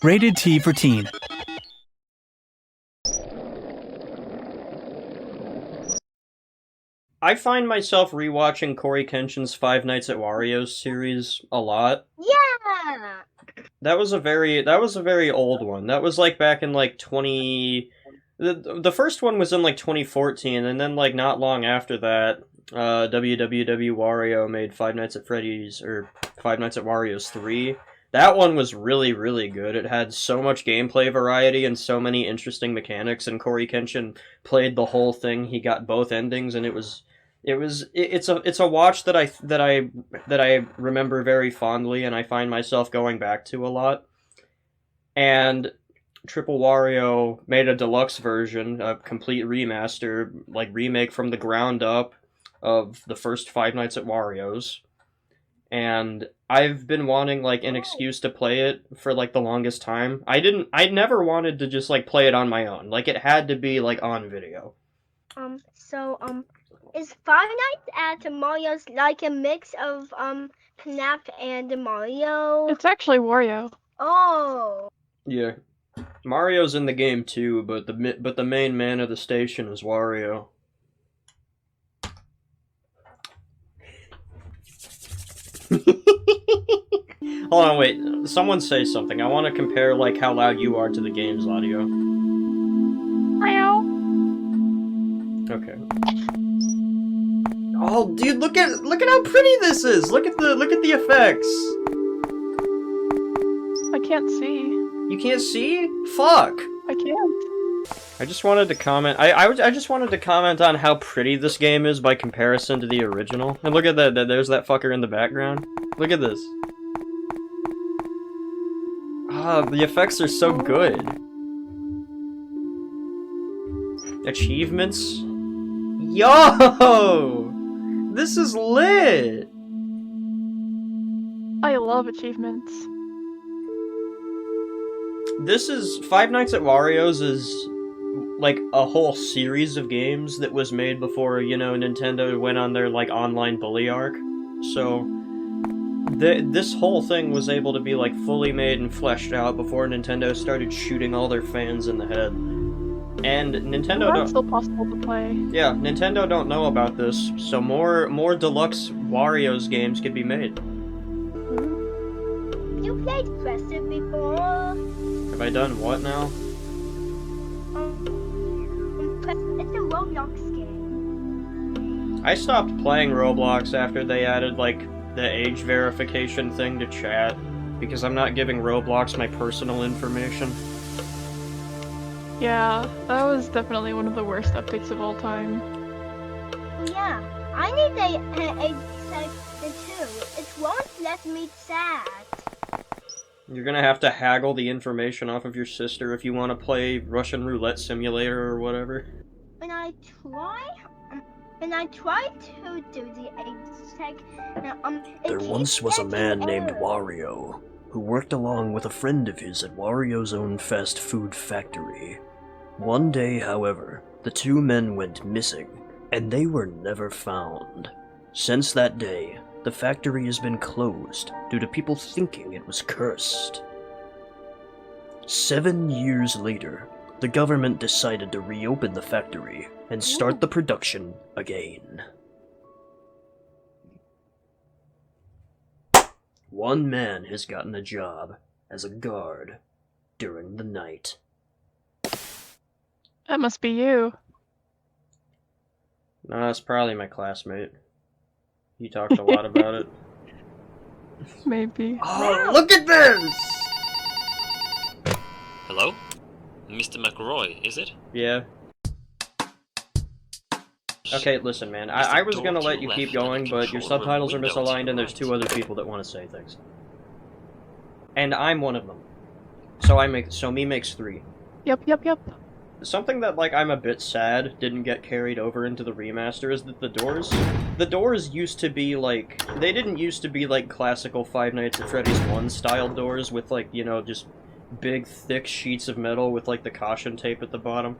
Rated T for teen. I find myself rewatching Cory Kenshin's Five Nights at Wario series a lot. Yeah. That was a very old one. That was like back in like 20 the first one was in like 2014, and then like not long after that, WwwWario made Five Nights at Freddy's, or Five Nights at Wario's 3. That one was really, really good. It had so much gameplay variety and so many interesting mechanics, and Cory Kenshin played the whole thing. He got both endings, and it's a watch that I remember very fondly, and I find myself going back to a lot. And Triple Wario made a deluxe version, a complete remaster, like remake from the ground up of the first Five Nights at Wario's. And I've been wanting like an excuse to play it for like the longest time. I never wanted to just like play it on my own. Like it had to be like on video. Is Five Nights at Mario's like a mix of FNAF and Mario? It's actually Wario. Oh. Yeah. Mario's in the game too, but the main man of the station is Wario. Hold on, wait. Someone say something. I want to compare like how loud you are to the game's audio. Meow. Okay. Oh, dude, look at how pretty this is. Look at the effects. I can't see. You can't see? Fuck. I can't. I just wanted to comment. I just wanted to comment on how pretty this game is by comparison to the original. And look at that. There's that fucker in the background. Look at this. Ah, the effects are so good. Achievements? Yo! This is lit! I love achievements. This is... Five Nights at Wario's is like a whole series of games that was made before, you know, Nintendo went on their like online bully arc. So this whole thing was able to be like fully made and fleshed out before Nintendo started shooting all their fans in the head. And Nintendo That's still possible to play. Yeah, Nintendo don't know about this, so more deluxe Wario's games could be made. You played Crescent before? Have I done what now? It's a Roblox game. I stopped playing Roblox after they added like the age verification thing to chat, because I'm not giving Roblox my personal information. Yeah, that was definitely one of the worst updates of all time. Yeah, I need a section too. It won't let me chat. You're gonna have to haggle the information off of your sister if you want to play Russian Roulette Simulator or whatever. When I try to do the exact, There once was a man named Wario, who worked along with a friend of his at Wario's own fast food factory. One day, however, the two men went missing, and they were never found. Since that day, the factory has been closed due to people thinking it was cursed. 7 years later, the government decided to reopen the factory and start the production again. One man has gotten a job as a guard during the night. That must be you. No, it's probably my classmate. He talked a lot about it. Maybe. Oh, look at this! Hello? Mr. McRoy, is it? Yeah. Okay, listen, man. I was gonna let you keep going, but your subtitles are misaligned and there's two other people that want to say things. And I'm one of them. So me makes 3. Yep. Something that, like, I'm a bit sad didn't get carried over into the remaster is that the doors used to be, like, they didn't used to be, like, classical Five Nights at Freddy's 1 style doors with, like, you know, just big, thick sheets of metal with, like, the caution tape at the bottom.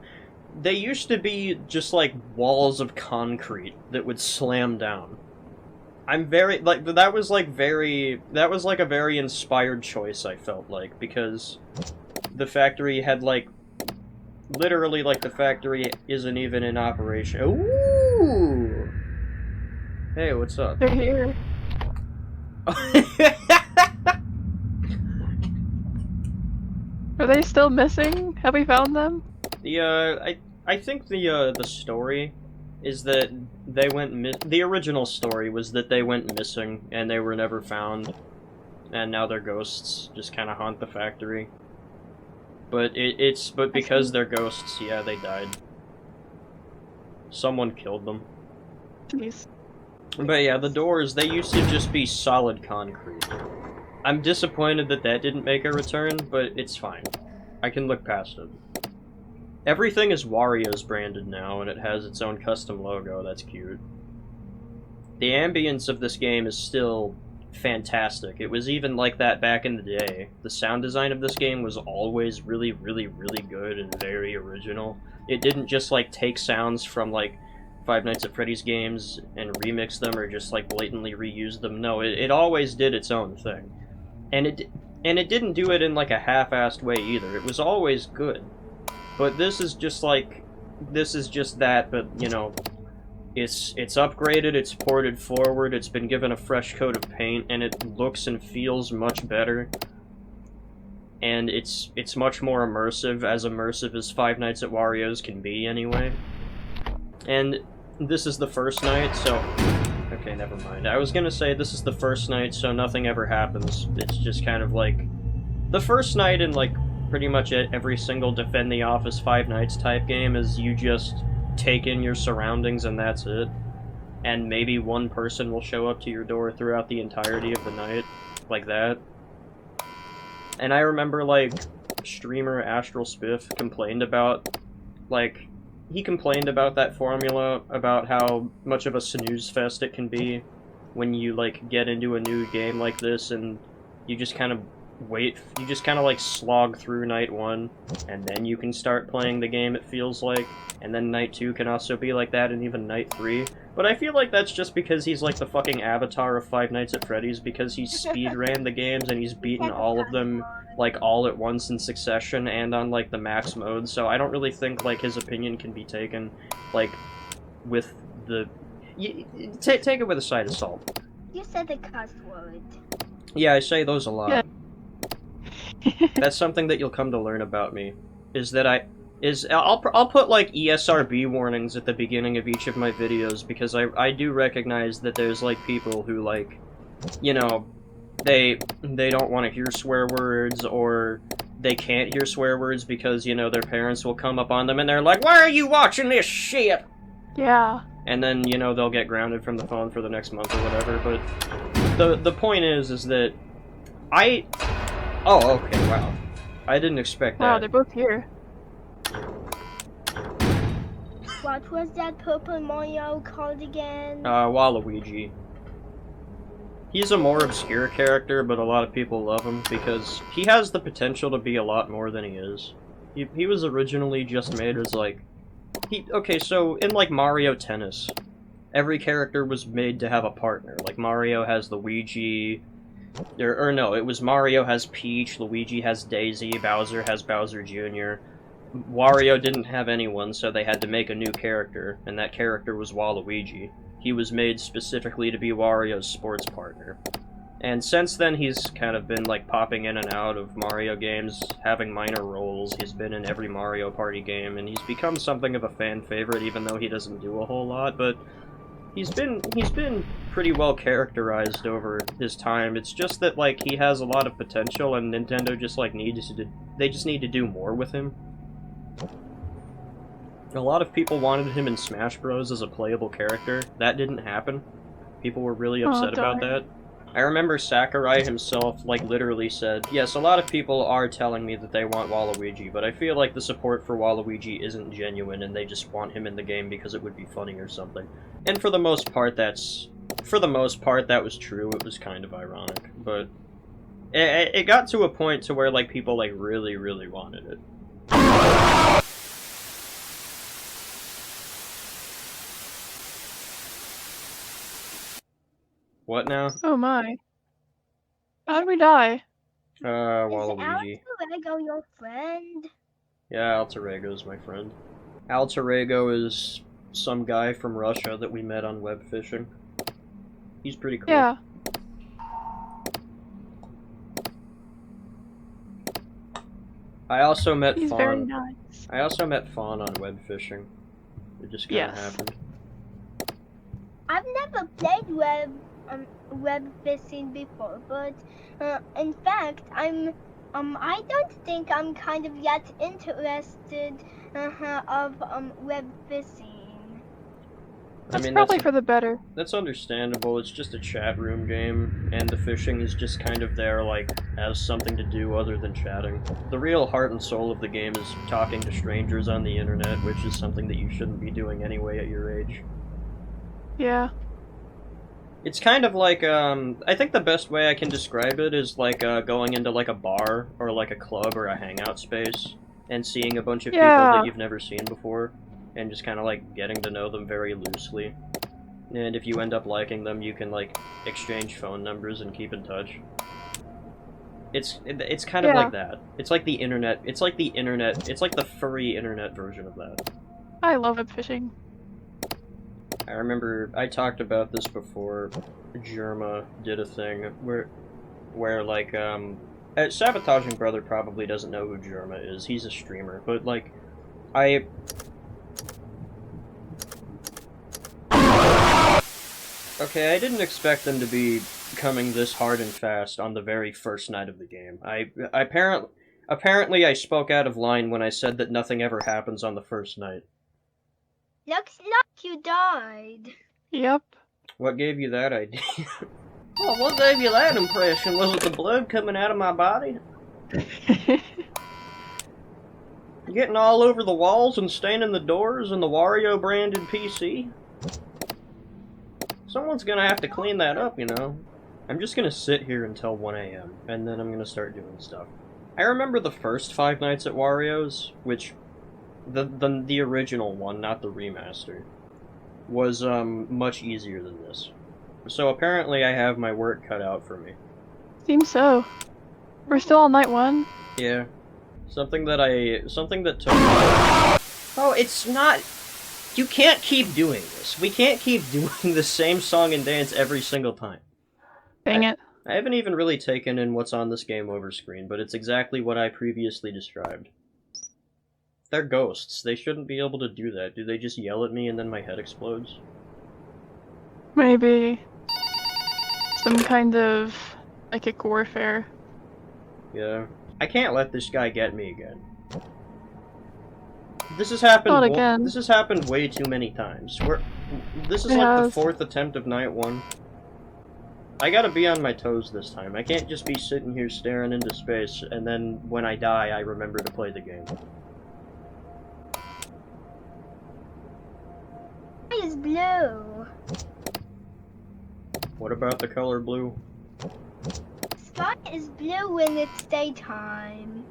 They used to be just, like, walls of concrete that would slam down. I'm very like that was like a very inspired choice. I felt like because the factory had like literally like the factory isn't even in operation. Ooh. Hey, what's up? They're here. Are they still missing? Have we found them? I think the story is that they went the original story was that they went missing and they were never found, and now their ghosts just kind of haunt the factory. But but because they're ghosts, yeah, they died. Someone killed them. Jeez. But yeah, the doors, they used to just be solid concrete. I'm disappointed that that didn't make a return, but it's fine. I can look past it. Everything is Wario's branded now, and it has its own custom logo. That's cute. The ambience of this game is still fantastic. It was even like that back in the day. The sound design of this game was always really, really, really good and very original. It didn't just like take sounds from like Five Nights at Freddy's games and remix them or just like blatantly reuse them. No, it always did its own thing. And it didn't do it in like a half-assed way either. It was always good. But this is just that, but you know, it's upgraded, it's ported forward, it's been given a fresh coat of paint, and it looks and feels much better. And it's much more immersive as Five Nights at Wario's can be anyway. And this is the first night, so okay, never mind. I was gonna say this is the first night, so nothing ever happens. It's just kind of like the first night in like pretty much every single Defend the Office Five Nights type game is you just take in your surroundings and that's it. And maybe one person will show up to your door throughout the entirety of the night, like that. And I remember, like, streamer Astral Spiff complained about, like, he complained about that formula, about how much of a snooze fest it can be when you, like, get into a new game like this and you just kind of you just kind of like slog through night 1, and then you can start playing the game, it feels like, and then night 2 can also be like that, and even night 3. But I feel like that's just because he's like the fucking avatar of Five Nights at Freddy's, because he speedran the games and he's beaten all of them like all at once in succession and on like the max mode, so I don't really think like his opinion can be taken like with the... take it with a side of salt. You said the cuss word. Yeah, I say those a lot. Yeah. That's something that you'll come to learn about me, is that I'll put like ESRB warnings at the beginning of each of my videos, because I do recognize that there's like people who like, you know, they don't want to hear swear words, or they can't hear swear words because, you know, their parents will come up on them and they're like, "Why are you watching this shit?" Yeah. And then, you know, they'll get grounded from the phone for the next month or whatever, but the point is that oh, okay, wow. I didn't expect that. Wow, they're both here. What was that purple Mario called again? Waluigi. He's a more obscure character, but a lot of people love him because he has the potential to be a lot more than he is. He was originally just made as like... Okay, so in like Mario Tennis, every character was made to have a partner. Like Mario has Luigi... Or no, it was Mario has Peach, Luigi has Daisy, Bowser has Bowser Jr. Wario didn't have anyone, so they had to make a new character, and that character was Waluigi. He was made specifically to be Wario's sports partner. And since then, he's kind of been, like, popping in and out of Mario games, having minor roles. He's been in every Mario Party game, and he's become something of a fan favorite, even though he doesn't do a whole lot, but he's been pretty well characterized over his time. It's just that, like, he has a lot of potential, and Nintendo just, like, they just need to do more with him. A lot of people wanted him in Smash Bros. As a playable character. That didn't happen. People were really upset about that. I remember Sakurai himself, like, literally said, "Yes, a lot of people are telling me that they want Waluigi, but I feel like the support for Waluigi isn't genuine, and they just want him in the game because it would be funny or something." And for the most part, that was true. It was kind of ironic, but it got to a point to where, like, people, like, really, really wanted it. What now? Oh my. How did we die? Is Waluigi. Alter your friend? Yeah, Alterego's my friend. Alterego is some guy from Russia that we met on web fishing. He's pretty cool. Yeah. I also met He's very Fawn. nice. I also met Fawn on web fishing. It just kind of Yes. happened. I've never played web fishing before, but in fact, I don't think I'm kind of yet interested of web fishing. That's I mean, probably for the better. that's understandable. It's just a chat room game, and the fishing is just kind of there, like, as something to do other than chatting. The real heart and soul of the game is talking to strangers on the internet, which is something that you shouldn't be doing anyway at your age. Yeah. It's kind of like, I think the best way I can describe it is like going into like a bar or like a club or a hangout space and seeing a bunch of people that you've never seen before and just kind of like getting to know them very loosely. And if you end up liking them, you can like exchange phone numbers and keep in touch. It's kind of like that. It's like the internet. It's like the internet. It's like the furry internet version of that. I love web fishing. I remember I talked about this before. Germa did a thing where like Sabotaging Brother probably doesn't know who Germa is. He's a streamer, but like Okay, I didn't expect them to be coming this hard and fast on the very first night of the game. Apparently I spoke out of line when I said that nothing ever happens on the first night. Looks like you died. Yep. What gave you that idea? Well, what gave you that impression? Was it the blood coming out of my body? Getting all over the walls and staining the doors and the Wario branded PC? Someone's gonna have to clean that up, you know? I'm just gonna sit here until 1 AM, and then I'm gonna start doing stuff. I remember the first Five Nights at Wario's, which... The original one, not the remaster, was much easier than this. So apparently I have my work cut out for me. Seems so. We're still on night 1? Yeah. Something that took... Oh, it's not... You can't keep doing this. We can't keep doing the same song and dance every single time. Dang it. I haven't even really taken in what's on this game over screen, but it's exactly what I previously described. They're ghosts. They shouldn't be able to do that. Do they just yell at me and then my head explodes? Maybe some kind of psychic warfare. Yeah. I can't let this guy get me again. This has happened. Not again. This has happened way too many times. This is It like the has. 4th attempt of night 1. I gotta be on my toes this time. I can't just be sitting here staring into space and then when I die I remember to play the game. Is blue. What about the color blue? Sky is blue when it's daytime.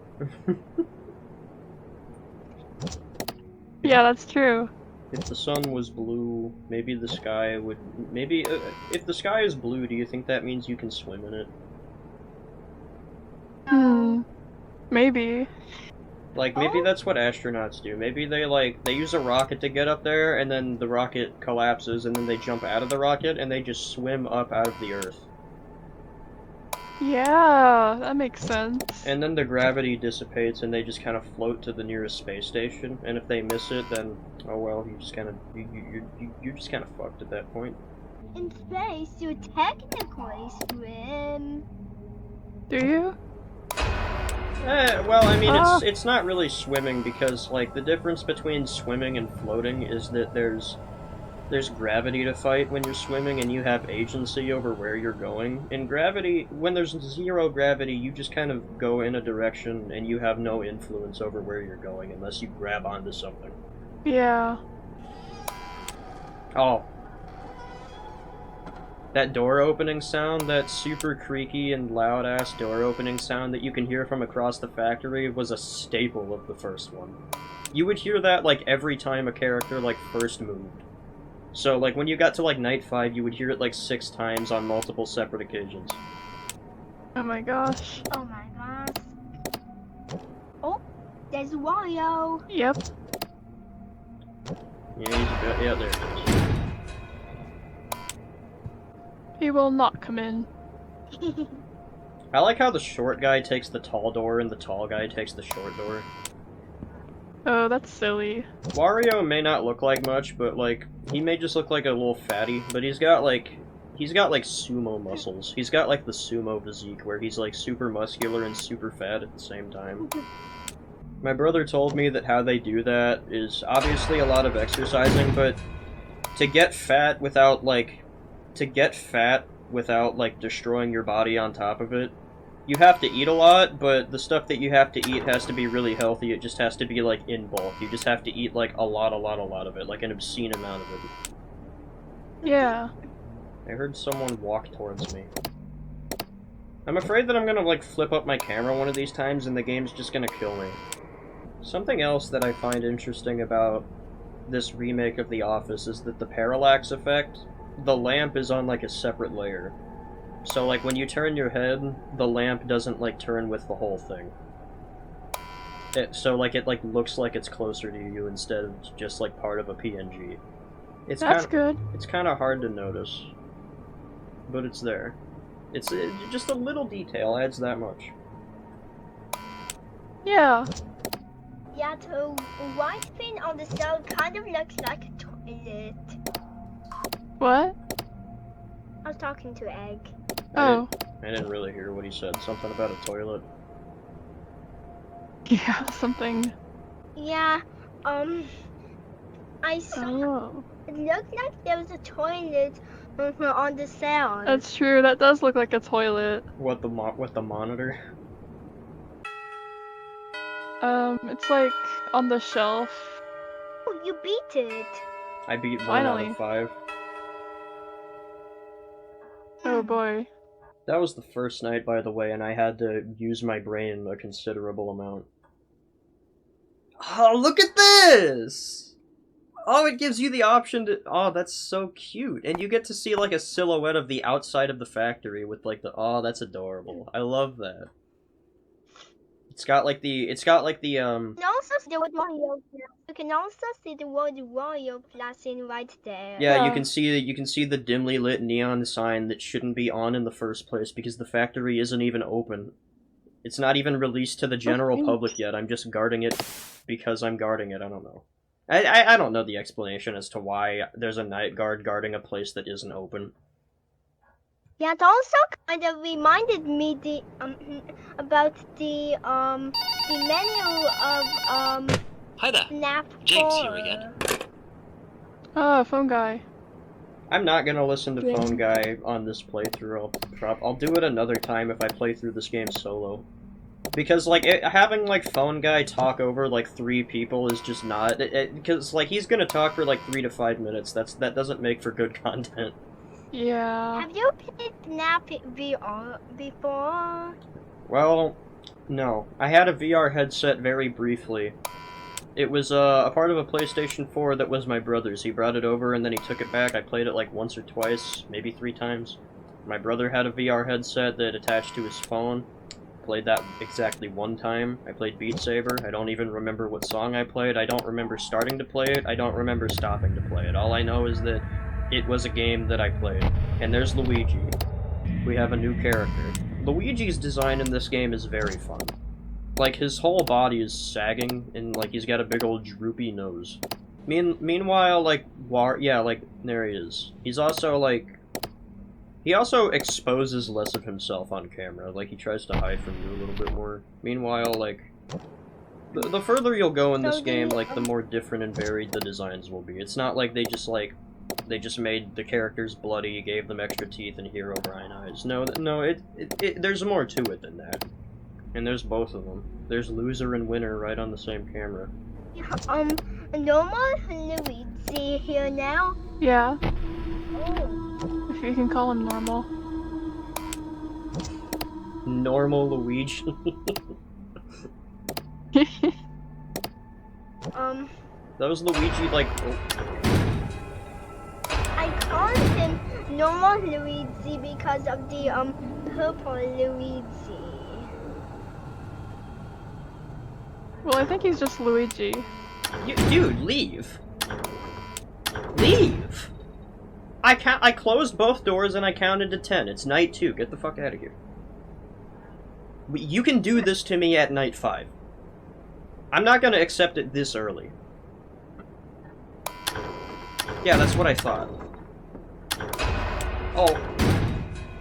Yeah, that's true. If the sun was blue, maybe the sky would... Maybe... if the sky is blue, do you think that means you can swim in it? Maybe. Like, maybe that's what astronauts do. Maybe they use a rocket to get up there, and then the rocket collapses, and then they jump out of the rocket, and they just swim up out of the Earth. Yeah, that makes sense. And then the gravity dissipates, and they just kind of float to the nearest space station, and if they miss it, then, oh well, you just kind of... You're just kind of fucked at that point. In space, you technically swim. Do you? Well, I mean, it's not really swimming because, like, the difference between swimming and floating is that there's gravity to fight when you're swimming and you have agency over where you're going. In gravity, when there's zero gravity, you just kind of go in a direction and you have no influence over where you're going unless you grab onto something. Yeah. Oh. That door opening sound, that super creaky and loud ass door opening sound that you can hear from across the factory was a staple of the first one. You would hear that like every time a character like first moved. So, like, when you got to, like, night 5, you would hear it, like, 6 times on multiple separate occasions. Oh my gosh. Oh my gosh. Oh, there's Wario. Yep. Yeah, he's a bit, yeah, there it is. He will not come in. I like how the short guy takes the tall door and the tall guy takes the short door. Oh, that's silly. Wario may not look like much, but, like, he may just look like a little fatty, but he's got, like, sumo muscles. He's got, like, the sumo physique, where he's, like, super muscular and super fat at the same time. My brother told me that how they do that is obviously a lot of exercising, but to get fat without, like, destroying your body on top of it, you have to eat a lot, but the stuff that you have to eat has to be really healthy. It just has to be, like, in bulk. You just have to eat, like, a lot of it, like an obscene amount of it. Yeah. I heard someone walk towards me. I'm afraid that I'm gonna, like, flip up my camera one of these times and the game's just gonna kill me. Something else that I find interesting about this remake of The Office is that the parallax effect, the lamp is on, like, a separate layer. So, like, when you turn your head, the lamp doesn't, like, turn with the whole thing. So, like, it, like, looks like it's closer to you instead of just, like, part of a PNG. That's good. It's kind of hard to notice. But it's there. It's just a little detail adds that much. Yeah. Yeah, the white thing on the cell kind of looks like a toilet. What? I was talking to Egg. Oh. I didn't really hear what he said. Something about a toilet. Yeah, something. Yeah, I saw. Oh. It looked like there was a toilet on the cell. That's true, that does look like a toilet. What the monitor? It's like on the shelf. Oh, you beat it. I beat 1 out Finally. of 5. Oh boy. That was the first night, by the way, and I had to use my brain a considerable amount. Oh, look at this! Oh, it gives you the option to... Oh, that's so cute. And you get to see, like, a silhouette of the outside of the factory with, like, the... Oh, that's adorable. I love that. It's got, like, the... You can also see the word Wario. You can also see the word Wario flashing right there. Yeah, Yeah. you can see the dimly lit neon sign that shouldn't be on in the first place because the factory isn't even open. It's not even released to the general public yet. I'm just guarding it because I'm guarding it. I don't know. I don't know the explanation as to why there's a night guard guarding a place that isn't open. Yeah, it also kind of reminded me about the menu of Hi there. Snap James 4. here again. Oh, phone guy. I'm not gonna listen to Phone Guy on this playthrough. I'll do it another time if I play through this game solo. Because, like, having, like, Phone Guy talk over, like, 3 people is just not... Because, like, he's gonna talk for, like, 3 to 5 minutes. That doesn't make for good content. Yeah. Have you played Snap VR before? Well, no. I had a VR headset very briefly. It was a part of a PlayStation 4 that was my brother's. He brought it over and then he took it back. I played it like once or twice, maybe 3 times. My brother had a VR headset that attached to his phone. Played that exactly 1 time. I played Beat Saber. I don't even remember what song I played. I don't remember starting to play it. I don't remember stopping to play it. All I know is that it was a game that I played. And there's Luigi. We have a new character. Luigi's design in this game is very fun. Like, his whole body is sagging, and, like, he's got a big old droopy nose. Meanwhile, like, yeah, like, there he is. He's also, like... He also exposes less of himself on camera. Like, he tries to hide from you a little bit more. Meanwhile, like... The further you'll go in this game, like, the more different and varied the designs will be. It's not like they just, like... They just made the characters bloody, gave them extra teeth, and hero brine eyes. No, there's more to it than that. And there's both of them. There's loser and winner right on the same camera. Normal Luigi here now. Yeah. Oh. If you can call him normal. Normal Luigi. Um. That was Luigi, like... called him normal Luigi because of the purple Luigi. Well, I think he's just Luigi. Dude, leave. Leave! I closed both doors and I counted to 10. It's night 2. Get the fuck out of here. You can do this to me at night 5. I'm not gonna accept it this early. Yeah, that's what I thought. Oh.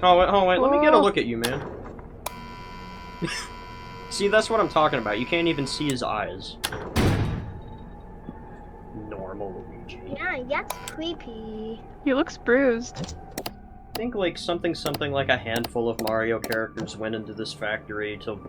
Oh, wait, let me get a look at you, man. See, that's what I'm talking about. You can't even see his eyes. Normal Luigi. Yeah, that's creepy. He looks bruised. I think like something like a handful of Mario characters went into this factory till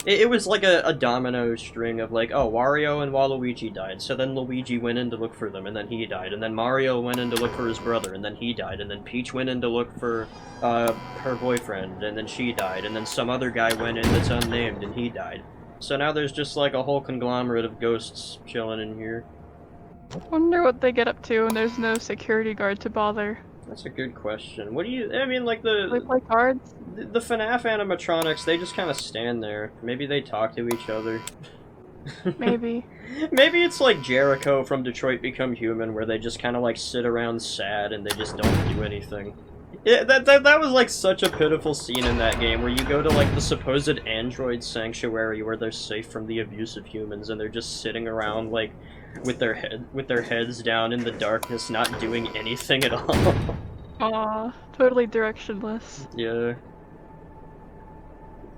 it was like a domino string of like, oh, Wario and Waluigi died, so then Luigi went in to look for them and then he died, and then Mario went in to look for his brother and then he died, and then Peach went in to look for her boyfriend and then she died, and then some other guy went in that's unnamed and he died. So now there's just like a whole conglomerate of ghosts chilling in here. Wonder what they get up to when there's no security guard to bother. That's a good question. What do you... I mean, like, They play cards? the FNAF animatronics, they just kind of stand there. Maybe they talk to each other. Maybe. Maybe it's like Jericho from Detroit Become Human, where they just kind of, like, sit around sad and they just don't do anything. Yeah, that was, like, such a pitiful scene in that game, where you go to, like, the supposed android sanctuary where they're safe from the abuse of humans, and they're just sitting around, like, with their heads down in the darkness, not doing anything at all. Aw, totally directionless. Yeah.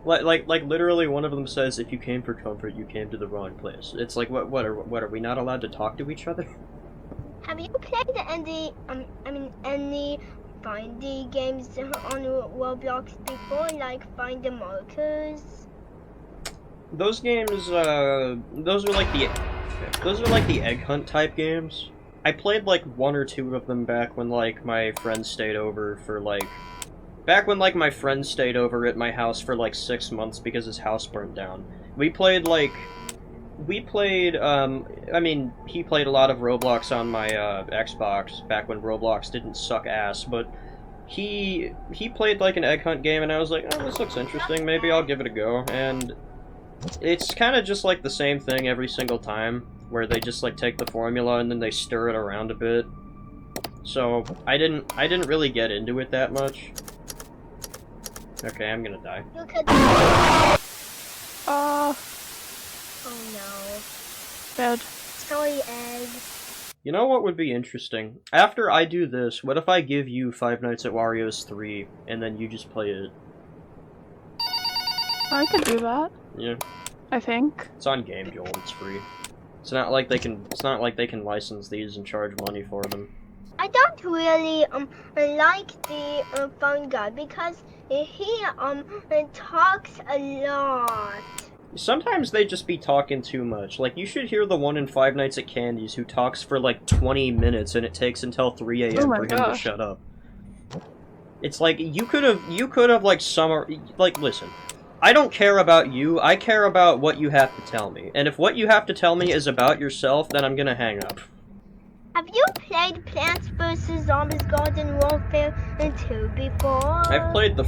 Like literally one of them says, if you came for comfort, you came to the wrong place. It's like, what are we not allowed to talk to each other? Have you played any finding games on Roblox before, like Find the Markers? Those games, those are like the egg hunt type games. I played like 1 or 2 of them back when like my friends stayed over for like... Back when like my friend stayed over at my house for like 6 months because his house burnt down. We played like... I mean, he played a lot of Roblox on my Xbox back when Roblox didn't suck ass, but he played like an egg hunt game and I was like, oh, this looks interesting, maybe I'll give it a go, and it's kind of just like the same thing every single time, where they just like take the formula and then they stir it around a bit. So I didn't really get into it that much. Okay, I'm gonna die. You could... Oh no. bad. Sorry, Egg. You know what would be interesting? After I do this, what if I give you Five Nights at Wario's 3, and then you just play it? I could do that. Yeah. I think. It's on Game Jolt, it's free. It's not like they can license these and charge money for them. I don't really like the phone guy because he talks a lot. Sometimes they just be talking too much. Like, you should hear the one in Five Nights at Candy's who talks for like 20 minutes and it takes until 3 a.m. Oh my for him to gosh. shut up. It's like, you could have like, listen. I don't care about you, I care about what you have to tell me. And if what you have to tell me is about yourself, then I'm gonna hang up. Have you played Plants vs. Zombies Garden Warfare 2 before? I played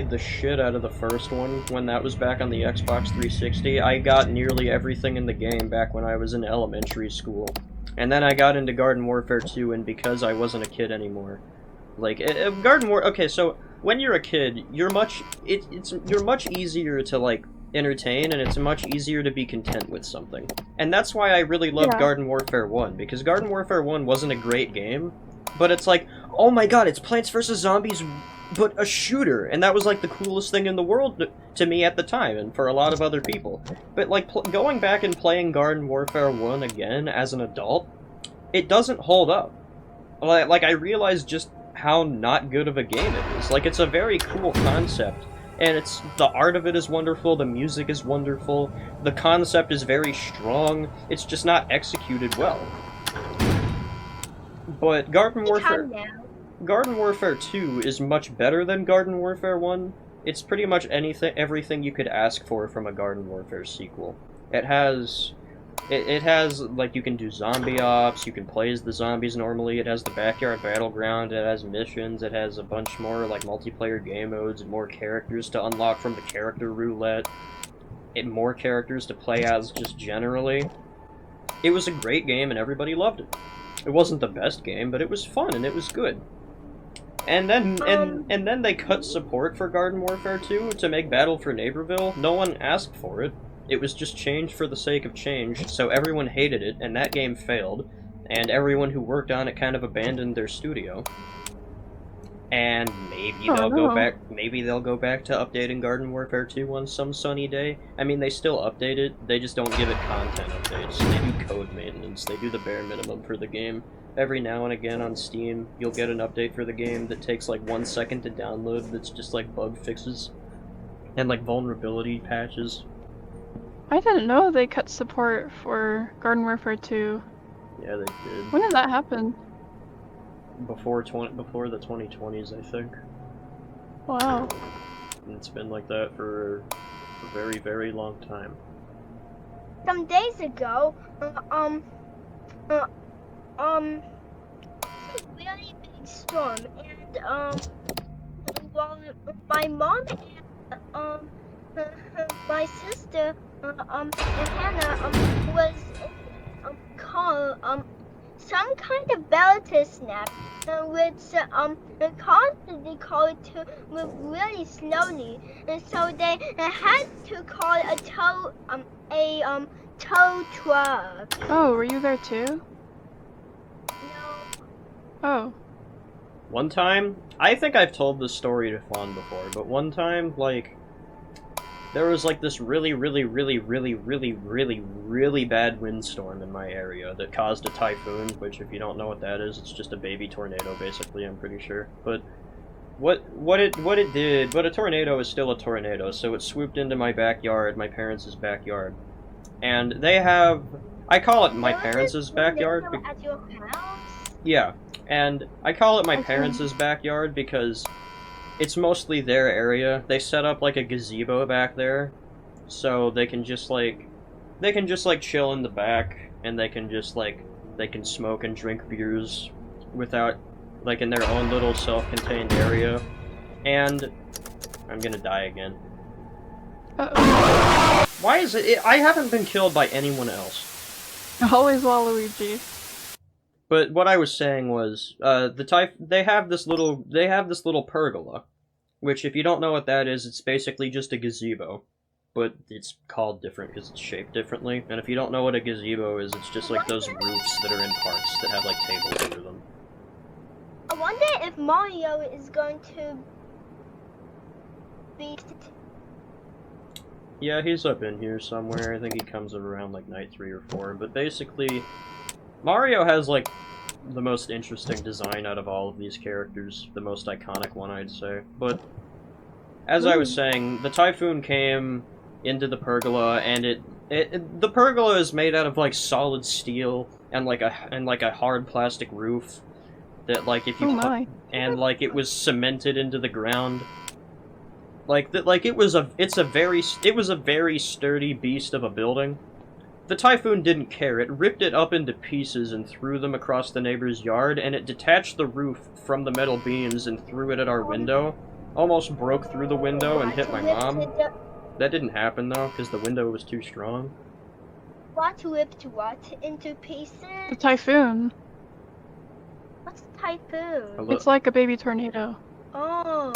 the shit out of the first one when that was back on the Xbox 360. I got nearly everything in the game back when I was in elementary school. And then I got into Garden Warfare 2, and because I wasn't a kid anymore. Like, okay, so when you're a kid, you're much easier to, like, entertain, and it's much easier to be content with something. And that's why I really loved Garden Warfare 1, because Garden Warfare 1 wasn't a great game, but it's like, oh my god, it's Plants vs. Zombies, but a shooter, and that was like the coolest thing in the world to me at the time, and for a lot of other people. But like, going back and playing Garden Warfare 1 again as an adult, it doesn't hold up. Like, I realized just how not good of a game it is. Like, it's a very cool concept, and the art of it is wonderful, the music is wonderful, the concept is very strong, it's just not executed well. But Garden Warfare 2 is much better than Garden Warfare 1. It's pretty much everything you could ask for from a Garden Warfare sequel. It has It has, like, you can do zombie ops, you can play as the zombies normally, it has the backyard battleground, it has missions, it has a bunch more, like, multiplayer game modes and more characters to unlock from the character roulette, and more characters to play as just generally. It was a great game and everybody loved it. It wasn't the best game, but it was fun and it was good. And then and then they cut support for Garden Warfare 2 to make Battle for Neighborville. No one asked for it. It was just changed for the sake of change, so everyone hated it, and that game failed, and everyone who worked on it kind of abandoned their studio. And maybe they'll go back. Maybe they'll go back to updating Garden Warfare 2 on some sunny day. I mean, they still update it. They just don't give it content updates. They do code maintenance. They do the bare minimum for the game. Every now and again on Steam, you'll get an update for the game that takes like 1 second to download. That's just like bug fixes and like vulnerability patches. I didn't know they cut support for Garden Warfare 2. Yeah, they did. When did that happen? Before the 2020s, I think. Wow. And it's been like that for a very, very long time. Some days ago, it's a really big storm, and well, my mom and my sister Hannah was called some kind of bell to snap, which caused the car to move really slowly, and so they had to call a tow truck. Oh, were you there too? No. Oh. One time, I think I've told this story to Fawn before, but one time, like, there was like this really bad windstorm in my area that caused a typhoon, which if you don't know what that is, it's just a baby tornado basically, I'm pretty sure. But what it did, but a tornado is still a tornado, so it swooped into my backyard, my parents' backyard. And they have, I call it my parents' backyard. At your house? Yeah, and I call it my parents' backyard because it's mostly their area. They set up like a gazebo back there, so they can just like chill in the back, and they can smoke and drink beers without, like, in their own little self-contained area. And I'm gonna die again. Uh-oh. Why is it? I haven't been killed by anyone else. Always Waluigi. But what I was saying was, they have this little pergola, which, if you don't know what that is, it's basically just a gazebo, but it's called different because it's shaped differently. And if you don't know what a gazebo is, it's just like those roofs that are in parks that have like tables under them. I wonder if Mario is going to be. Yeah, he's up in here somewhere. I think he comes around like night 3 or 4. But basically, Mario has like the most interesting design out of all of these characters, the most iconic one, I'd say. But as I was saying, the typhoon came into the pergola, and the pergola is made out of like solid steel and like a hard plastic roof that, like, if you and like it was cemented into the ground. Like that, like it was a very sturdy beast of a building. The typhoon didn't care. It ripped it up into pieces and threw them across the neighbor's yard, and it detached the roof from the metal beams and threw it at our window. Almost broke through the window and hit my mom. That didn't happen though, because the window was too strong. What ripped what into pieces? The typhoon. What's a typhoon? It's like a baby tornado. Oh.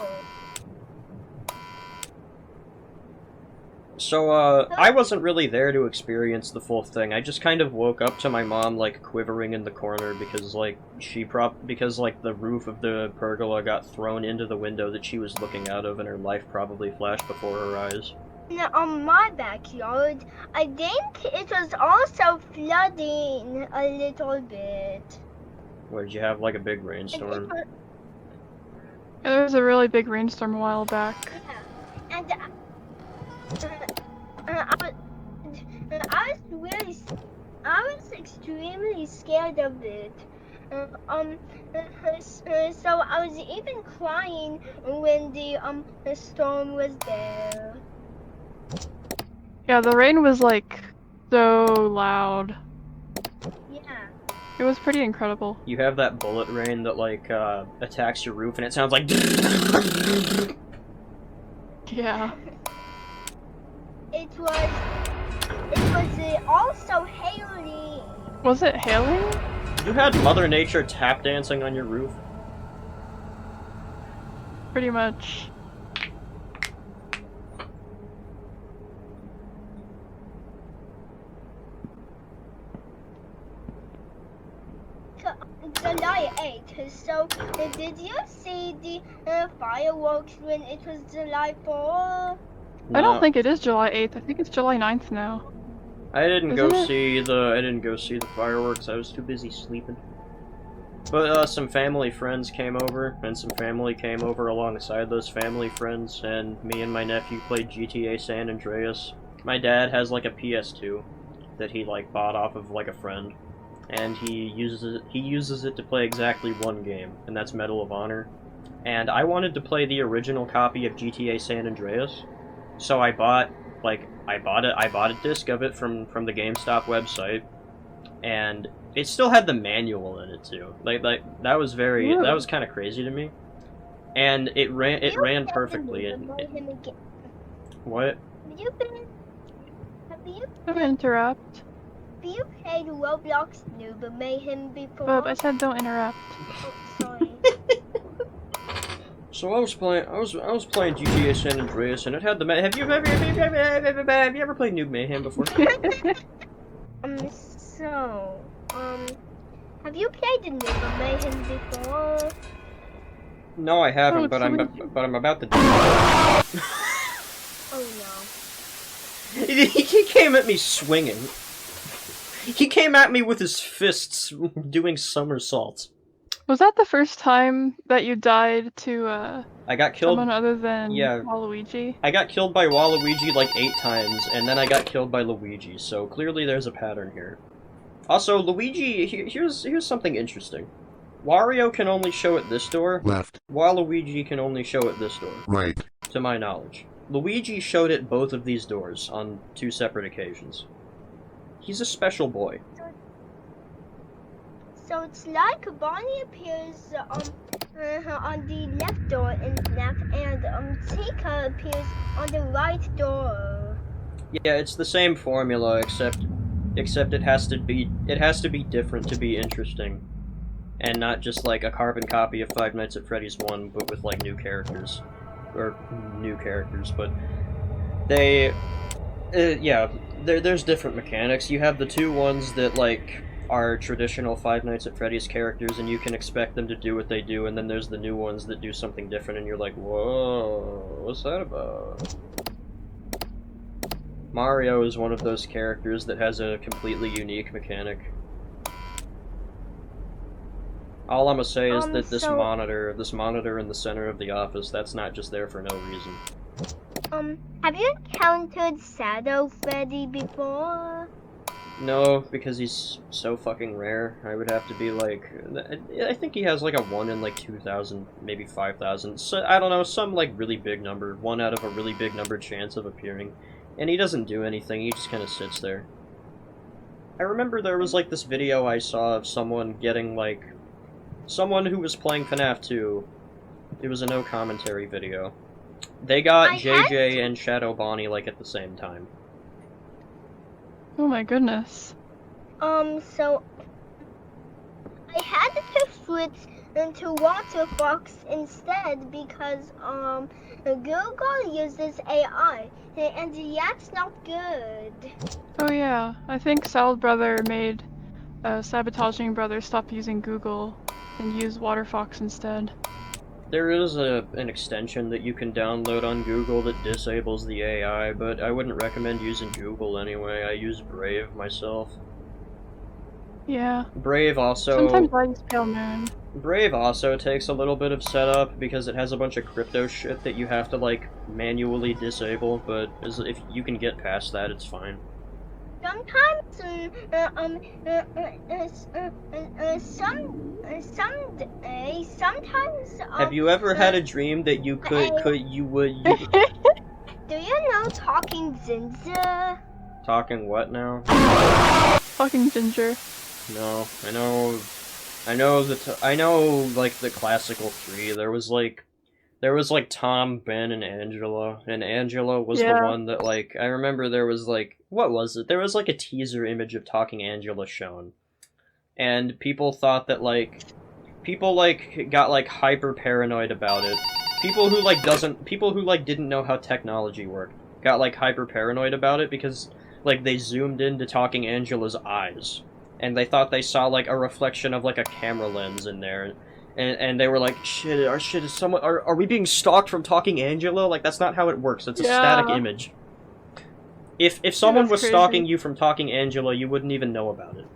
So, I wasn't really there to experience the full thing. I just kind of woke up to my mom, like, quivering in the corner because, like, the roof of the pergola got thrown into the window that she was looking out of, and her life probably flashed before her eyes. Now, on my backyard, I think it was also flooding a little bit. What, did you have, like, a big rainstorm? There was a really big rainstorm a while back. Yeah, and I was extremely scared of it. So I was even crying when the storm was there. Yeah, the rain was like so loud. Yeah. It was pretty incredible. You have that bullet rain that, like, attacks your roof, and it sounds like... Yeah. It was also hailing. Was it hailing? You had Mother Nature tap dancing on your roof? Pretty much. July 8th. So, did you see the fireworks when it was July 4th? I don't think it is July 8th. I think it's July 9th now. I didn't Isn't go it? see the fireworks. I was too busy sleeping. But some family friends came over, and some family came over alongside those family friends, and me and my nephew played GTA San Andreas. My dad has like a PS2 that he like bought off of like a friend, and he uses it to play exactly one game, and that's Medal of Honor. And I wanted to play the original copy of GTA San Andreas, so I bought a disc of it from the GameStop website, and it still had the manual in it too. Like that was kind of crazy to me, and it ran perfectly. What? Don't interrupt. Have you played Roblox Noob Mayhem before? Bub, I said don't interrupt. Oh, sorry. So I was playing GTA San Andreas, and it had the have you ever played Noob Mayhem before? Have you played the Noob Mayhem before? No, I haven't, Oh, but I'm about to. Oh no. He came at me swinging. He came at me with his fists, doing somersaults. Was that the first time that you died to I got killed. someone other than Yeah. Waluigi? I got killed by Waluigi like 8 times, and then I got killed by Luigi. So clearly, there's a pattern here. Also, Luigi. Here's something interesting. Wario can only show at this door. Left. Waluigi can only show at this door, Right. to my knowledge. Luigi showed at both of these doors on 2 separate occasions. He's a special boy. So it's like Bonnie appears on the left door in FNAF, and Tika appears on the right door. Yeah, it's the same formula, except it has to be different to be interesting, and not just like a carbon copy of Five Nights at Freddy's 1, but with like new characters, but they, there's different mechanics. You have the 2 ones that like are traditional Five Nights at Freddy's characters, and you can expect them to do what they do, and then there's the new ones that do something different, and you're like, whoa, what's that about? Mario is one of those characters that has a completely unique mechanic. All I'm gonna say is that this monitor in the center of the office, that's not just there for no reason. Have you encountered Shadow Freddy before? No, because he's so fucking rare. I would have to be like, I think he has like a 1 in like 2,000, maybe 5,000. So I don't know, some like really big number, 1 out of a really big number chance of appearing, and he doesn't do anything. He just kind of sits there. I remember there was like this video I saw of someone getting like, someone who was playing FNAF 2. It was a no commentary video. They got JJ and Shadow Bonnie like at the same time. Oh my goodness. So I had to switch into Waterfox instead because Google uses AI, and that's not good. Oh yeah, I think Salad Brother made Sabotaging Brother stop using Google and use Waterfox instead. There is an extension that you can download on Google that disables the AI, but I wouldn't recommend using Google anyway. I use Brave myself. Yeah. Brave also... Sometimes I use Pale Moon. Brave also takes a little bit of setup because it has a bunch of crypto shit that you have to like manually disable, but if you can get past that, it's fine. Sometimes, sometimes. Have you ever had a dream that you would? Do you know Talking Zinza? Talking what now? Fucking Ginger. No, I know like the classical three. There was like Tom, Ben, and Angela was the Yeah. one that like I remember there was like what was it? There was like a teaser image of Talking Angela shown, and people thought that like people like got like hyper paranoid about it. People who like didn't know how technology worked got like hyper paranoid about it because like they zoomed into Talking Angela's eyes and they thought they saw like a reflection of like a camera lens in there. And they were like, shit, is someone, are we being stalked from Talking Angela? Like, that's not how it works. It's a static image. If someone was stalking you from Talking Angela, you wouldn't even know about it.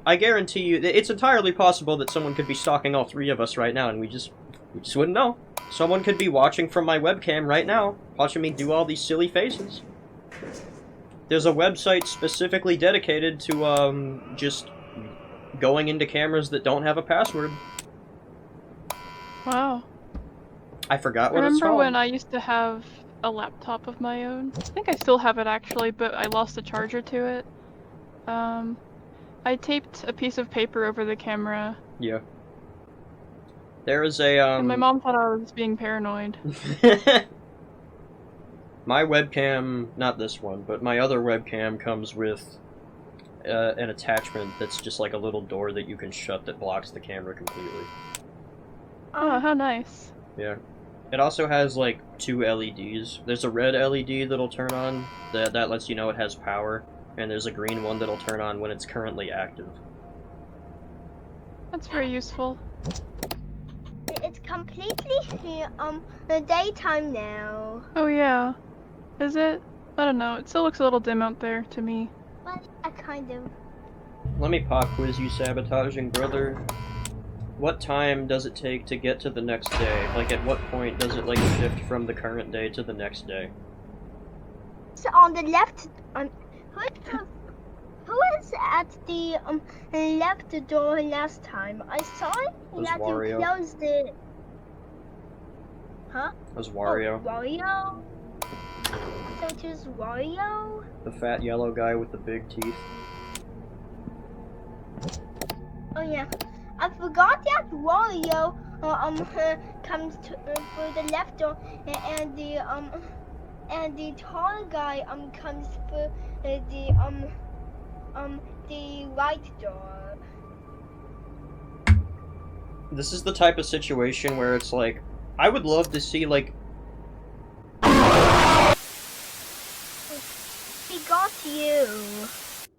I guarantee you, it's entirely possible that someone could be stalking all three of us right now, and we just wouldn't know. Someone could be watching from my webcam right now, watching me do all these silly faces. There's a website specifically dedicated to, just going into cameras that don't have a password. Wow. I forgot what I it's remember called. when I used to have a laptop of my own. I think I still have it actually, but I lost the charger to it. I taped a piece of paper over the camera. Yeah. There is a, And my mom thought I was being paranoid. My webcam, not this one, but my other webcam comes with an attachment that's just like a little door that you can shut that blocks the camera completely. Oh, how nice. Yeah. It also has like 2 LEDs. There's a red LED that'll turn on, that lets you know it has power, and there's a green one that'll turn on when it's currently active. That's very useful. It's completely the daytime now. Oh yeah. Is it? I don't know. It still looks a little dim out there to me. But I kind of. Let me pop quiz you, sabotaging brother. What time does it take to get to the next day? Like, at what point does it, like, shift from the current day to the next day? So on the left, who was at the left door last time? I saw it Was that Wario. you closed it. Huh? It was Wario. Oh, Wario? So it was Wario? The fat yellow guy with the big teeth. Oh yeah. I forgot that Wario comes to for the left door and the tall guy comes for the right door. This is the type of situation where it's like, I would love to see, like... He got you.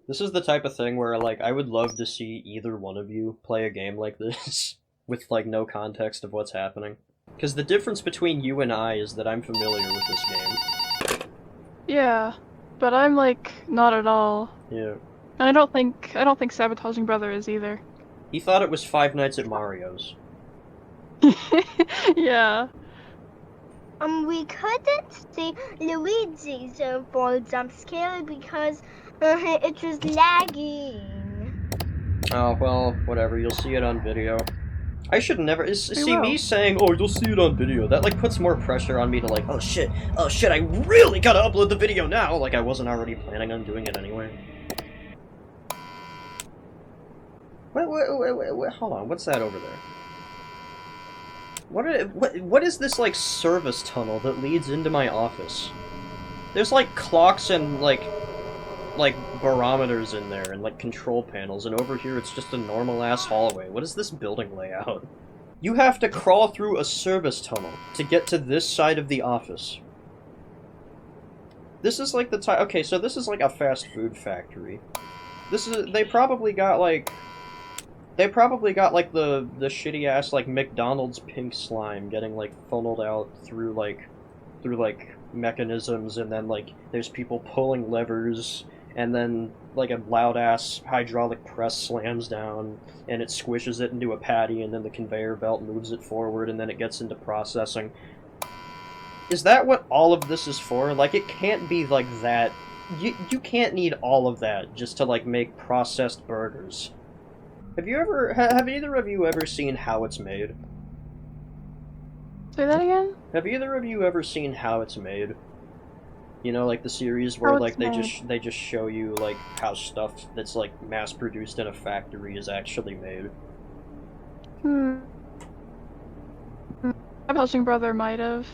This is the type of thing where, like, I would love to see either one of you play a game like this, with, like, no context of what's happening. Because the difference between you and I is that I'm familiar with this game. Yeah. But I'm like not at all. Yeah. And I don't think Sabotaging Brother is either. He thought it was Five Nights at Mario's. Yeah. We couldn't see Luigi's ball jump scare because it was lagging. Oh, well, whatever, you'll see it on video. I should never... See, will. me saying, oh, you'll see it on video, that, like, puts more pressure on me to, like, oh shit, I really gotta upload the video now! Like, I wasn't already planning on doing it anyway. Wait, hold on, what's that over there? What is this, like, service tunnel that leads into my office? There's, like, clocks and, like, barometers in there, and, like, control panels, and over here it's just a normal-ass hallway. What is this building layout? You have to crawl through a service tunnel to get to this side of the office. This is, like, the type... Okay, so this is, like, a fast food factory. This is... They probably got, like, the shitty-ass, like, McDonald's pink slime getting, like, funneled out through, like, mechanisms, and then, like, there's people pulling levers, and then, like, a loud-ass hydraulic press slams down, and it squishes it into a patty, and then the conveyor belt moves it forward, and then it gets into processing. Is that what all of this is for? Like, it can't be like that. You can't need all of that just to, like, make processed burgers. Have either of you ever seen how it's made? Say that again? Have either of you ever seen how it's made? You know, like the series where How like it's they just show you like how stuff that's like mass produced in a factory is actually made. Hmm. My publishing brother might have,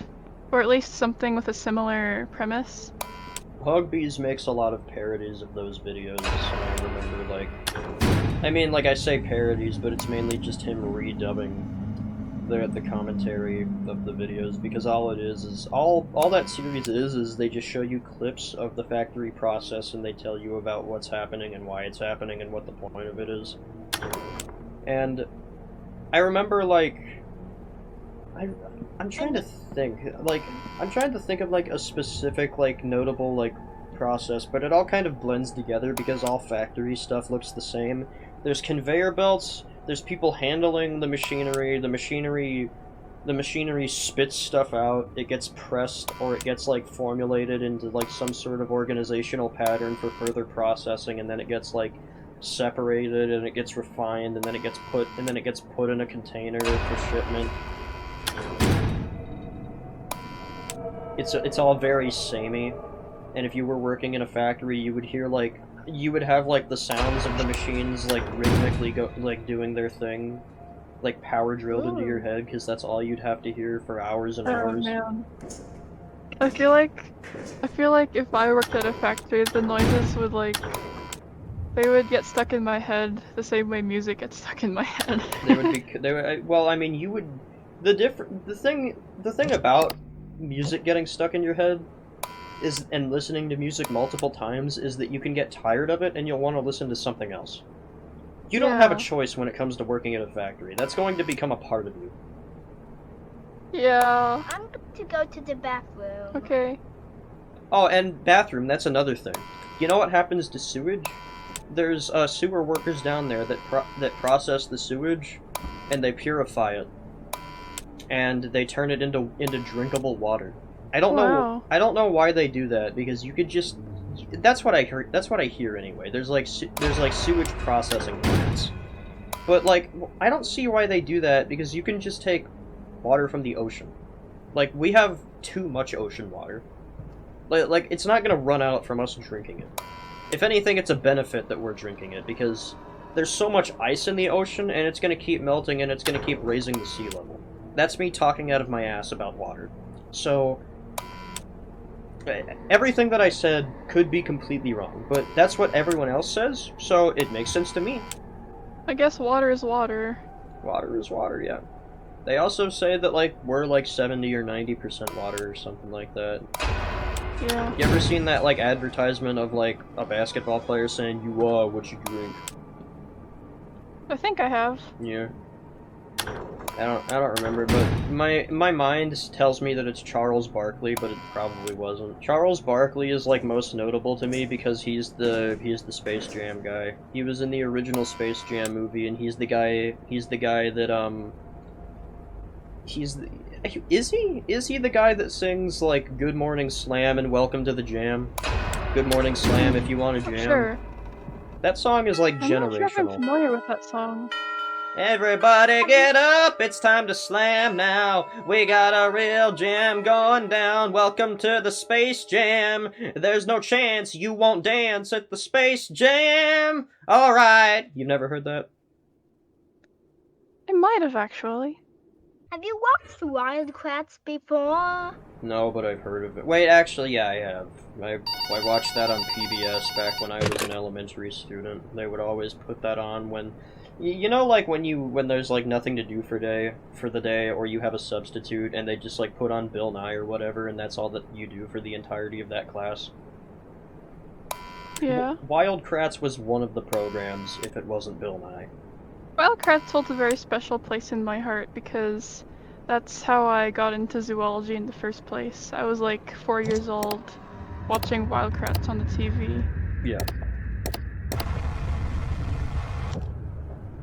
or at least something with a similar premise. Hugbees makes a lot of parodies of those videos, and I remember like, I mean, like I say parodies, but it's mainly just him redubbing the commentary of the videos, because all it is all that series is they just show you clips of the factory process and they tell you about what's happening and why it's happening and what the point of it is. And I remember like I'm trying to think of like a specific like notable like process, but it all kind of blends together because all factory stuff looks the same. There's conveyor belts, there's people handling the machinery, the machinery spits stuff out, it gets pressed or it gets like formulated into like some sort of organizational pattern for further processing, and then it gets like separated and it gets refined and then it gets put in a container for shipment. It's all very samey, and if you were working in a factory, you would have like the sounds of the machines like rhythmically doing their thing, like power drilled into your head, because that's all you'd have to hear for hours and Oh hours. man. I feel like if I worked at a factory, the noises would they would get stuck in my head the same way music gets stuck in my head. Well, I mean, the thing about music getting stuck in your head and listening to music multiple times is that you can get tired of it and you'll want to listen to something else. You don't have a choice when it comes to working at a factory. That's going to become a part of you. Yeah. I'm going to go to the bathroom. Okay. Oh, and bathroom, that's another thing. You know what happens to sewage? There's sewer workers down there that process the sewage, and they purify it, and they turn it into drinkable water. I don't know why they do that, because you could just... That's what I heard. That's what I hear anyway. There's like sewage processing plants, but like I don't see why they do that, because you can just take water from the ocean. Like, we have too much ocean water. Like it's not gonna run out from us drinking it. If anything, it's a benefit that we're drinking it, because there's so much ice in the ocean, and it's gonna keep melting, and it's gonna keep raising the sea level. That's me talking out of my ass about water. So everything that I said could be completely wrong, but that's what everyone else says, so it makes sense to me. I guess water is water. Water is water, yeah. They also say that, like, we're like 70 or 90% water or something like that. Yeah. You ever seen that, like, advertisement of, like, a basketball player saying, "You are what you drink"? I think I have. Yeah. I don't remember, but my mind tells me that it's Charles Barkley, but it probably wasn't. Charles Barkley is like most notable to me because he's the Space Jam guy. He was in the original Space Jam movie, and he's the guy that is he the guy that sings like "Good Morning Slam" and "Welcome to the Jam"? Good morning, Slam, if you want to jam. Sure. That song is like I'm not sure if I'm generational. familiar with that song. Everybody get up, it's time to slam now. We got a real jam going down. Welcome to the Space Jam. There's no chance you won't dance at the Space Jam. Alright. You've never heard that? I might have actually. Have you watched Wildcats before? No, but I've heard of it. Wait, actually, yeah, I have. I watched that on PBS back when I was an elementary student. They would always put that on when... You know, like when there's like nothing to do for the day, or you have a substitute, and they just like put on Bill Nye or whatever, and that's all that you do for the entirety of that class. Yeah. Wildcrats was one of the programs, if it wasn't Bill Nye. Wildcats holds a very special place in my heart because that's how I got into zoology in the first place. I was like 4 years old, watching Wildcats on the TV. Yeah.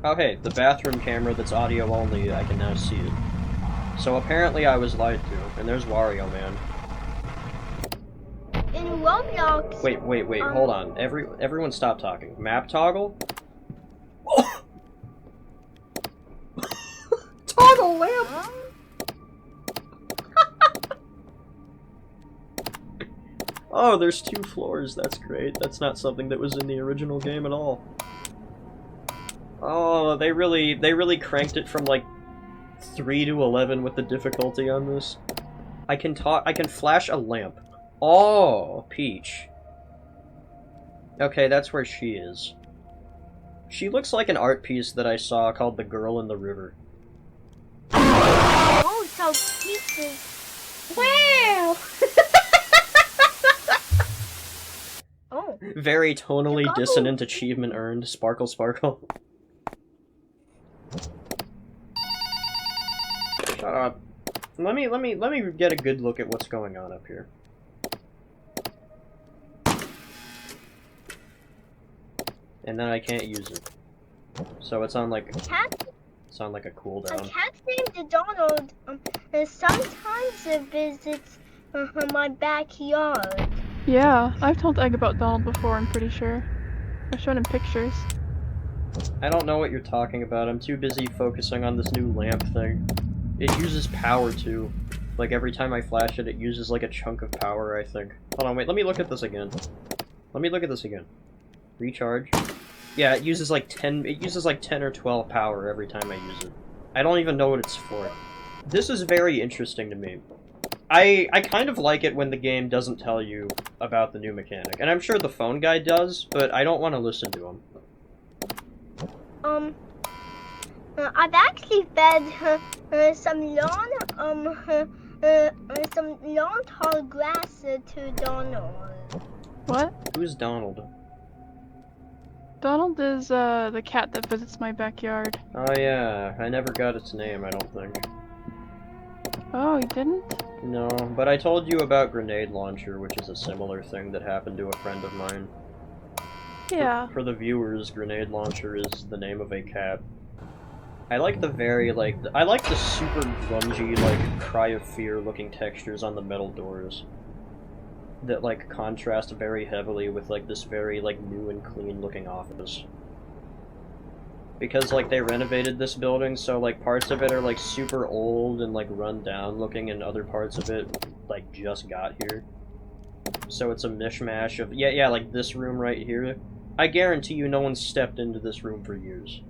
Oh hey, the bathroom camera that's audio only, I can now see it. So apparently I was lied to, and there's Wario Man. In Roblox. Wait, hold on. Everyone stop talking. Map toggle? Toggle lamp! Oh, there's 2 floors. That's great. That's not something that was in the original game at all. Oh, they really cranked it from like 3 to 11 with the difficulty on this. I can flash a lamp. Oh, Peach. Okay, that's where she is. She looks like an art piece that I saw called The Girl in the River. Oh, so Peach is... Wow! Oh. Very tonally dissonant achievement earned. Sparkle, sparkle. Shut up. Let me get a good look at what's going on up here. And then I can't use it. So it's on like a cooldown. A cat named Donald sometimes visits my backyard. Yeah, I've told Egg about Donald before, I'm pretty sure. I've shown him pictures. I don't know what you're talking about. I'm too busy focusing on this new lamp thing. It uses power too. Like every time I flash it, it uses like a chunk of power, I think. Hold on, wait, let me look at this again. Recharge. Yeah, it uses like 10 or 12 power every time I use it. I don't even know what it's for. This is very interesting to me. I kind of like it when the game doesn't tell you about the new mechanic. And I'm sure the phone guy does, but I don't want to listen to him. I've actually fed some long tall grass to Donald. What? Who's Donald? Donald is the cat that visits my backyard. Oh yeah, I never got its name, I don't think. Oh, you didn't? No, but I told you about Grenade Launcher, which is a similar thing that happened to a friend of mine. Yeah. For the viewers, Grenade Launcher is the name of a cat. I like the very, I like the super grungy, Cry of Fear looking textures on the metal doors. That, contrast very heavily with, this very, new and clean looking office. Because, they renovated this building, so, parts of it are, super old and, run down looking, and other parts of it, just got here. So it's a mishmash of, yeah, this room right here. I guarantee you no one's stepped into this room for years.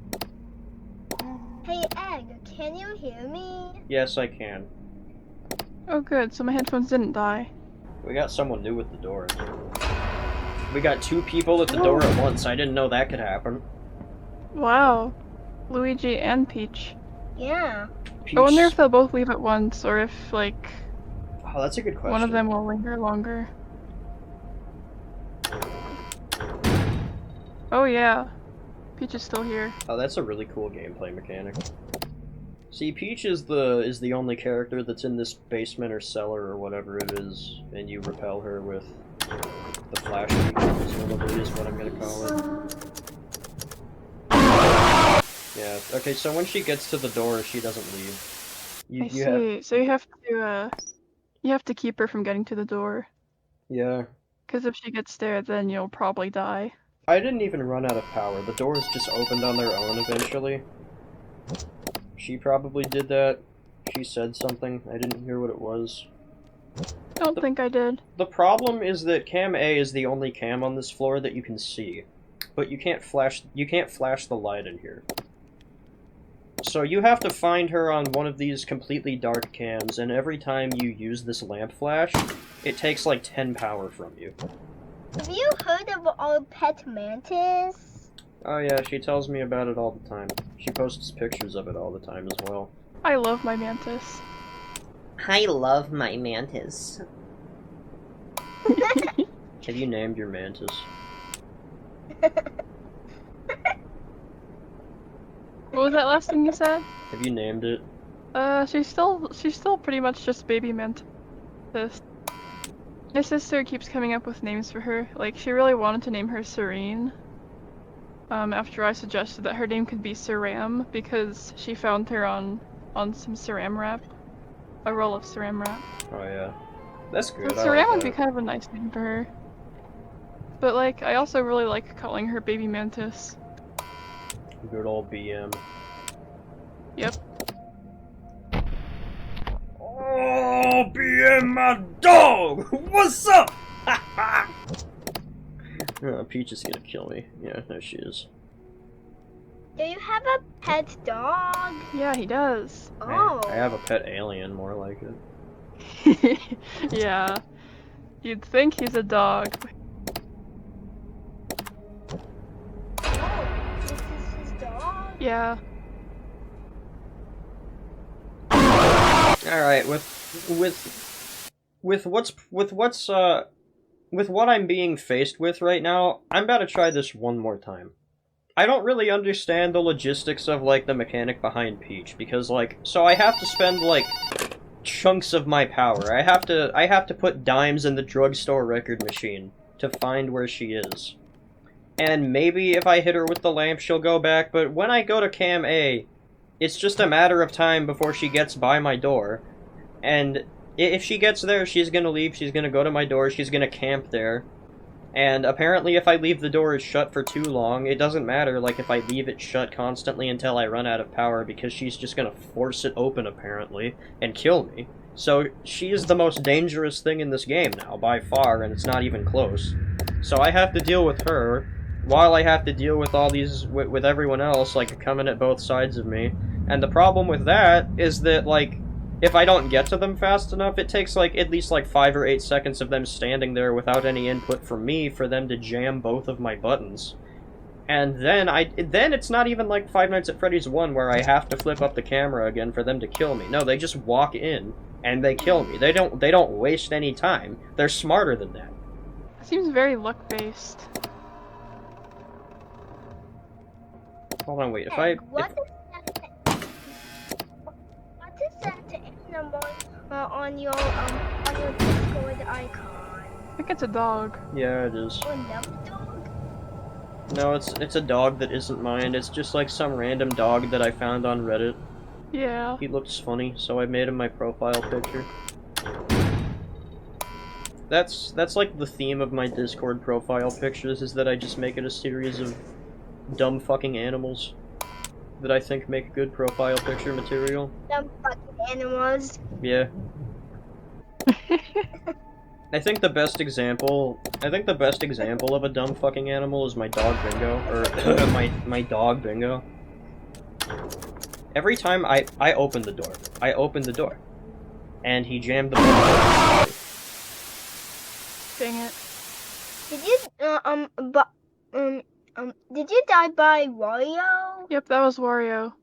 Hey, Egg, can you hear me? Yes, I can. Oh good, so my headphones didn't die. We got someone new at the door. We got 2 people at the door at once. I didn't know that could happen. Wow. Luigi and Peach. Yeah. Peach... I wonder if they'll both leave at once, or if, Oh, that's a good question. one of them will linger longer. Oh yeah. Peach is still here. Oh, that's a really cool gameplay mechanic. See, Peach is the only character that's in this basement or cellar or whatever it is, and you repel her with the flash beacon, presumably is what I'm gonna call it. Yeah, okay, so when she gets to the door, she doesn't leave. I see. So you have to keep her from getting to the door. Yeah. Because if she gets there, then you'll probably die. I didn't even run out of power. The doors just opened on their own eventually. She probably did that. She said something. I didn't hear what it was. Don't think I did. The problem is that Cam A is the only cam on this floor that you can see. But you can't flash the light in here. So you have to find her on one of these completely dark cams, and every time you use this lamp flash, it takes 10 power from you. Have you heard of our pet mantis? Oh yeah, she tells me about it all the time. She posts pictures of it all the time as well. I love my mantis. I love my mantis. Have you named your mantis? What was that last thing you said? Have you named it? She's still pretty much just baby mantis. My sister keeps coming up with names for her. She really wanted to name her Serene. After I suggested that her name could be Saram, because she found her on some Saram wrap. A roll of Saram wrap. Oh yeah. That's good. So Saram would be kind of a nice name for her. But I also really like calling her Baby Mantis. Good old BM. Yep. Oh, BM, my dog! What's up? Oh, Peach is gonna kill me. Yeah, there she is. Do you have a pet dog? Yeah, he does. Oh. I have a pet alien, more like it. Yeah. You'd think he's a dog. Oh, this is his dog? Yeah. Alright, with what I'm being faced with right now, I'm about to try this one more time. I don't really understand the logistics of, like, the mechanic behind Peach, because, like, so I have to spend, like, chunks of my power. I have to put dimes in the drugstore record machine to find where she is. And maybe if I hit her with the lamp, she'll go back, but when I go to Cam A, it's just a matter of time before she gets by my door. And if she gets there, she's gonna leave, she's gonna go to my door, she's gonna camp there. And apparently if I leave the door shut for too long, it doesn't matter, like, if I leave it shut constantly until I run out of power, because she's just gonna force it open, apparently, and kill me. So she is the most dangerous thing in this game now, by far, and it's not even close. So I have to deal with her, while I have to deal with all these, with everyone else, like, coming at both sides of me. And the problem with that is that, like, if I don't get to them fast enough, it takes, like, at least, like, 5 or 8 seconds of them standing there without any input from me for them to jam both of my buttons. And then it's not even like Five Nights at Freddy's 1 where I have to flip up the camera again for them to kill me. No, they just walk in and they kill me. They don't waste any time. They're smarter than that. Seems very luck-based. Hold on, wait, if What is that animal on your Discord icon? I think it's a dog. Yeah, it is. Oh, another dog? No, it's a dog that isn't mine. It's just like some random dog that I found on Reddit. Yeah. He looks funny, so I made him my profile picture. That's like the theme of my Discord profile pictures, is that I just make it a series of dumb fucking animals that I think make good profile picture material. Some fucking animals. Yeah. I think the best example of a dumb fucking animal is my dog Bingo, or my dog Bingo. Every time I opened the door, and he jammed the door. Dang it. Did you die by Wario? Yep, that was Wario.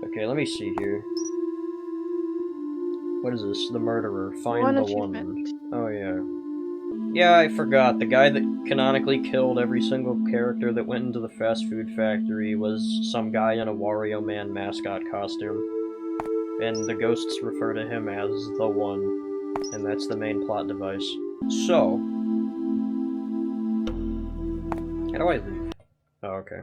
Okay, let me see here. What is this? The murderer. Find One the achievement. one. Oh yeah. Yeah, I forgot. The guy that canonically killed every single character that went into the fast food factory was some guy in a Wario Man mascot costume. And the ghosts refer to him as the One. And that's the main plot device. So... how do I leave? Oh, okay.